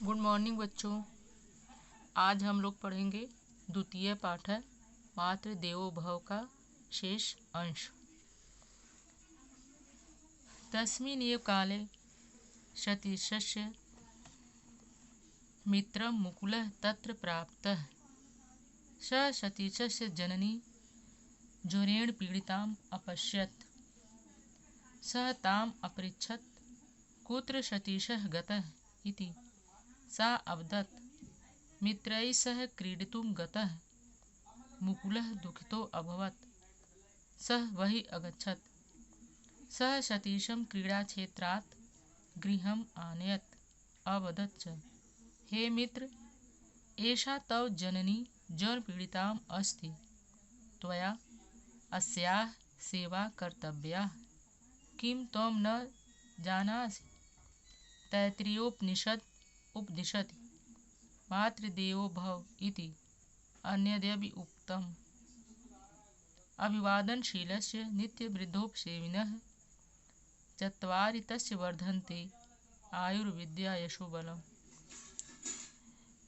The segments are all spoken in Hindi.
गुड मॉर्निंग बच्चों। आज हम लोग पढ़ेंगे द्वितीय पाठ है मातृ देवो भव का शेष अंश। तस्मिन्नेव काले सतीशस्य मित्रं मुकुलः तत्र प्राप्तः। स सतीशस्य जननी ज्वरेण पीडिताम् अपश्यत्। सः ताम् अपृच्छत् कुत्र सतीशः गतः इति। सा अवदत् मित्रैः सह क्रीडितुं गतः। मुकुलः दुःखितो अभवत्। सः बहिः अगच्छत्। सः सतीशं क्रीडाक्षेत्रात् गृहम् आनयत्। अवदत् च, हे मित्र, एषा तव जननी ज्वरपीडिताम् अस्ति। त्वया अस्याः सेवा कर्तव्या। किं त्वं न जानासि? तैत्तिरीयोपनिषद् उपदिशति मातृदेवो भव इति अन्यद्यपि उक्तम्। अभिवादनशीलस्य नित्यवृद्धोपसेविनः चत्वारि तस्य वर्धन्ते आयुर्विद्या यशोबलम्।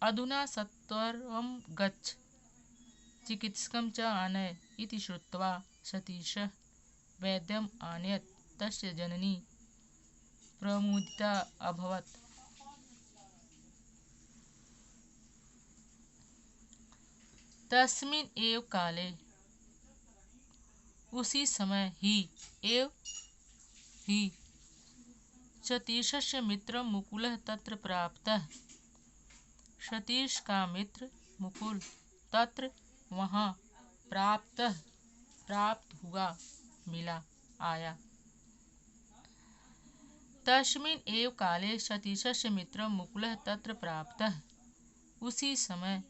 अधुना सत्वरं गच्छ, चिकित्सकं च आनय इति श्रुत्वा सतीशः वैद्यम् आनयत्। तस्य जननी प्रमुदिता अभवत्। तस्मिन् एव काले, उसी समय ही सतीशस्य मित्रं मुकुलः तत्र प्राप्तः। सतीश का मित्र मुकुल तत्र वहाँ प्राप्त हुआ, मिला, आया। तस्मिन् एव काले सतीशस्य मित्रं मुकुलः तत्र प्राप्तः। उसी समय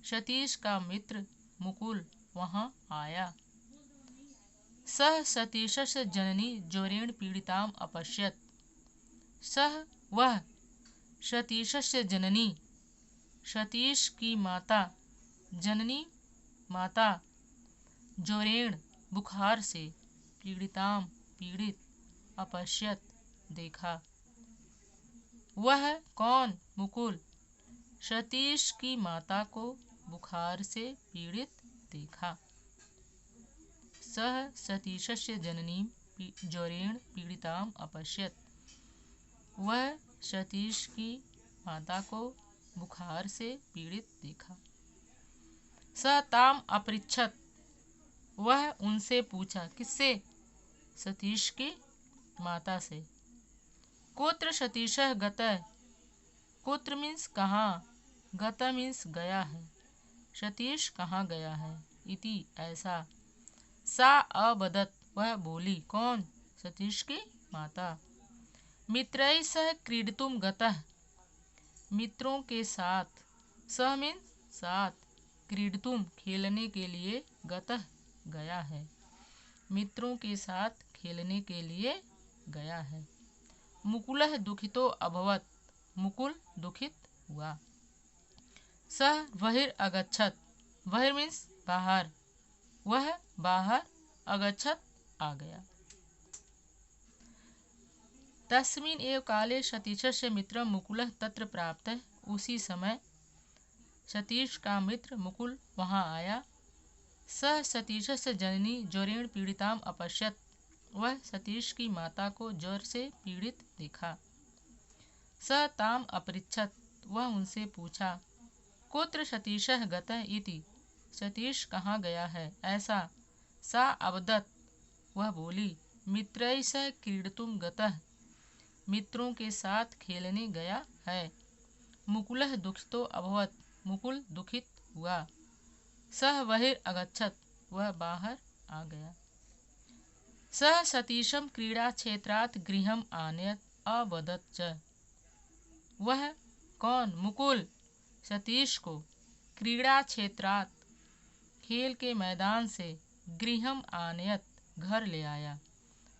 सतीश का मित्र मुकुल वहाँ आया। सह सतीशस्य जननी ज्वरेण पीडिताम् अपश्यत्। वह सतीशस्य जननी, सतीश की माता, जननी माता, ज्वरेण बुखार से, पीड़ित, अपश्यत देखा। वह कौन? मुकुल सतीश की माता को बुखार से पीड़ित देखा। सह सतीशस्य जननी ज्वरेण पीडिताम् अपश्यत्। वह सतीश की माता को बुखार से पीड़ित देखा। स ताम अपृच्छत्, वह उनसे पूछा। किससे? सतीश की माता से। कुत्र सतीशः गतः? कुत्र मीन्स कहाँ, गतः मीन्स गया है, सतीश कहाँ गया है, इति ऐसा। सा अवदत्, वह बोली। कौन? सतीश की माता। मित्रैः सह क्रीडितुं गतः, मित्रों के साथ, सह मीन्स साथ, क्रीडितुं खेलने के लिए, गतः गया है, मित्रों के साथ खेलने के लिए गया है। मुकुलः दुःखितो अभवत्, मुकुल दुखित हुआ। सह बहिर् अगच्छत्, बहिर् मीन्स बाहर, वह बाहर, अगच्छत् आ गया। तस्मिन् एव काले सतीशस्य मित्रं मुकुलः तत्र प्राप्तः। उसी समय सतीश का मित्र मुकुल वहाँ आया। सह सतीशस्य जननी ज्वरेण पीडिताम् अपश्यत्। वह सतीश की माता को ज्वर से पीड़ित देखा। स ताम अपृच्छत्, वह उनसे पूछा। कुत्र सतीशः गतः इति, सतीश कहाँ गया है, ऐसा। सा अवदत्, वह बोली। मित्रैः सह क्रीडितुं गतः, मित्रों के साथ खेलने गया है। मुकुलः दुःखितो अभवत्, मुकुल दुखित हुआ। सह बहिर् अगच्छत्, वह बाहर आ गया। सह सतीशं क्रीडाक्षेत्रात् गृहम् आनयत्। अवदत् च, वह कौन? मुकुल सतीश को क्रीड़ा क्षेत्रात्, खेल के मैदान से, गृहम् आनयत्, घर ले आया।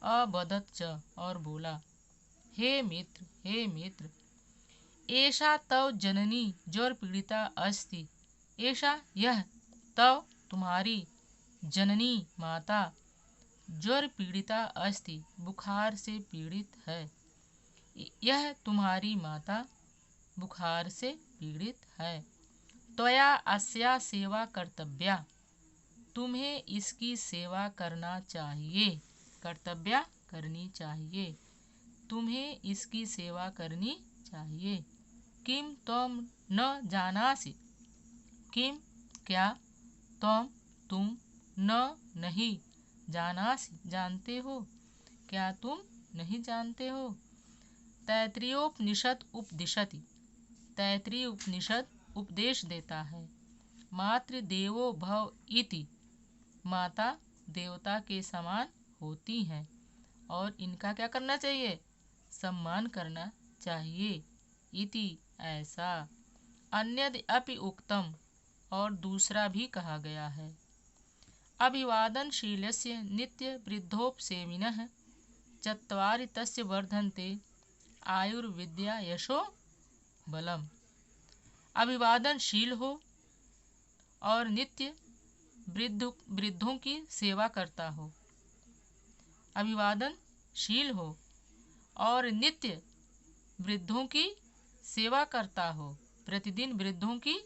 अवदत् च, और बोला। हे मित्र, एषा तव जननी ज्वर पीड़िता अस्ति। एषा यह, तव तुम्हारी, जननी माता, ज्वर पीड़िता अस्ति, बुखार से पीड़ित है। यह तुम्हारी माता बुखार से पीड़ित है। त्वया अस्या सेवा कर्तव्या, तुम्हें इसकी सेवा करना चाहिए। कर्तव्या करनी चाहिए, तुम्हें इसकी सेवा करनी चाहिए। किम त्वम न जानासि, किम क्या, तुम न नहीं, जानासि जानते हो, क्या तुम नहीं जानते हो। तैत्तिरीयोपनिषद उपदिशति, तैत्तिरीय उपनिषद उपदेश देता है। मातृदेवो भव इति, माता देवता के समान होती हैं और इनका क्या करना चाहिए, सम्मान करना चाहिए। इति ऐसा। अन्यद अपि उक्तम, और दूसरा भी कहा गया है। अभिवादनशीलस्य नित्य वृद्धोपसेविनः चत्वारि तस्य वर्धन्ते आयुर्विद्या यशो बलम। अभिवादनशील हो और नित्य वृद्धों की सेवा करता हो। अभिवादनशील हो और नित्य वृद्धों की सेवा करता हो, प्रतिदिन वृद्धों की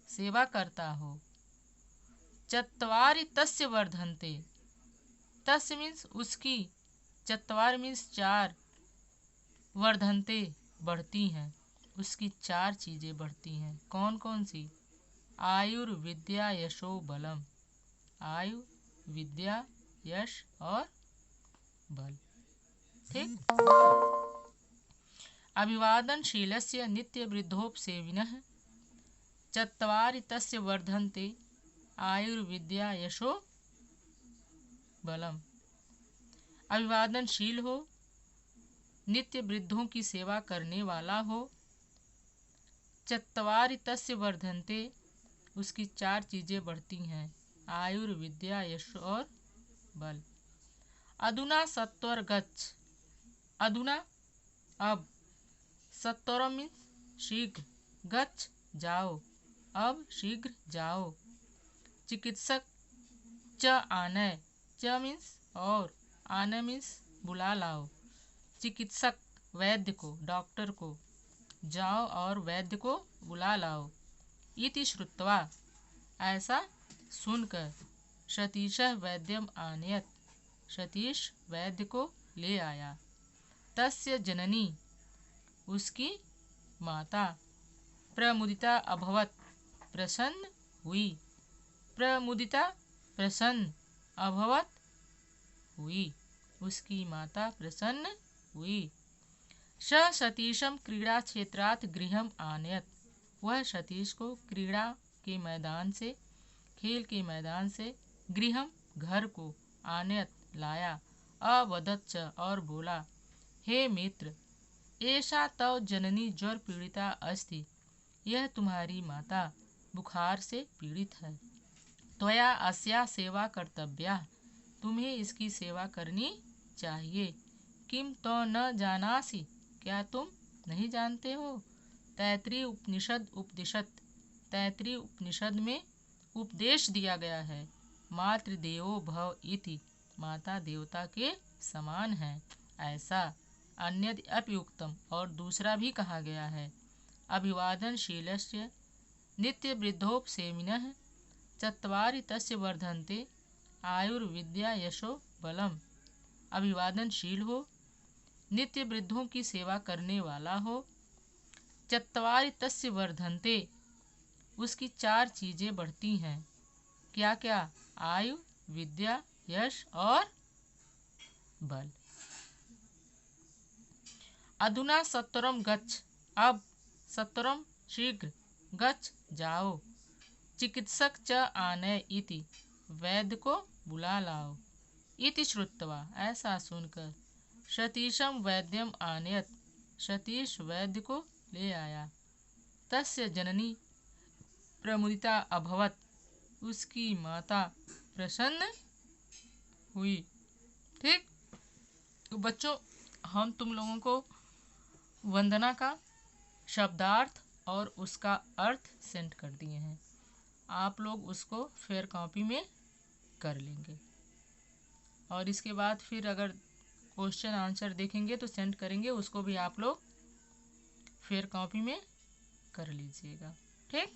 सेवा करता हो। चत्वारि तस्य वर्धन्ते, तस्य मीन्स उसकी, चत्वार मीन्स चार, वर्धन्ते बढ़ती हैं, उसकी चार चीजें बढ़ती हैं। कौन कौन सी। आयुर्विद्या यशो बलम, आयु विद्या यश और बल। ठीक। अभिवादनशीलस्य नित्य वृद्धोपसेविनः चत्वारि तस्य वर्धन्ते आयुर्विद्या यशो बलम। अभिवादनशील हो, नित्य वृद्धों की सेवा करने वाला हो। चत्वारि तस्य वर्धन्ते, उसकी चार चीजें बढ़ती हैं, आयुर्विद्या यश और बल। अधुना सत्वर गच्छ, अधुना अब, सत्वरम मीन्स शीघ्र, गच्छ जाओ, अब शीघ्र जाओ। चिकित्सक च आनय, च मीन्स और, आनय मीन्स बुला लाओ। चिकित्सक वैद्य को, डॉक्टर को, जाओ और वैद्य को बुला लाओ। इति श्रुत्वा, ऐसा सुनकर, सतीशः वैद्यम आनयत, सतीश वैद्य को ले आया। तस्य जननी, उसकी माता, प्रमुदिता अभवत, प्रसन्न हुई। प्रमुदिता प्रसन्न, अभवत हुई, उसकी माता प्रसन्न हुई। स सतीशम क्रीड़ा क्षेत्रात् गृहम आनयत, वह सतीश को क्रीड़ा के मैदान से, खेल के मैदान से, गृहम घर को, आनयत लाया। अवदच्च और बोला, हे मित्र, एषा तव जननी ज्वर पीड़िता अस्ति, यह तुम्हारी माता बुखार से पीड़ित है। त्वया अस्या सेवा कर्तव्या, तुम्हें इसकी सेवा करनी चाहिए। किम तो न जानासि, क्या तुम नहीं जानते हो। तैत्तिरीय उपनिषद उपदिशत, तैत्तिरीय उपनिषद में उपदेश दिया गया है। मातृदेवो भव इति, माता देवता के समान है, ऐसा। अन्यद अपि उक्तम, और दूसरा भी कहा गया है। अभिवादनशीलस्य नित्य वृद्धोपसेविनः चत्वारि तस्य वर्धन्ते आयुर्विद्या यशो बलम। अभिवादनशील हो, नित्य वृद्धों की सेवा करने वाला हो। चत्वारि तस्य वर्धन्ते, उसकी चार चीजें बढ़ती हैं। क्या क्या। आयु विद्या यश और बल। अधुना सत्वरम गच्छ, अब सत्वरम शीघ्र, गच्छ जाओ। चिकित्सक च आनय इति, वैद्य को बुला लाओ। इति श्रुत्वा, ऐसा सुनकर, सतीशम वैद्यम आनयत, सतीश वैद्य को ले आया। तस्य जननी प्रमुदिता अभवत, उसकी माता प्रसन्न हुई। ठीक। तो बच्चों, हम तुम लोगों को वंदना का शब्दार्थ और उसका अर्थ सेंड कर दिए हैं। आप लोग उसको फेयर कॉपी में कर लेंगे और इसके बाद फिर अगर क्वेश्चन आंसर देखेंगे तो सेंड करेंगे, उसको भी आप लोग फेयर कॉपी में कर लीजिएगा। ठीक।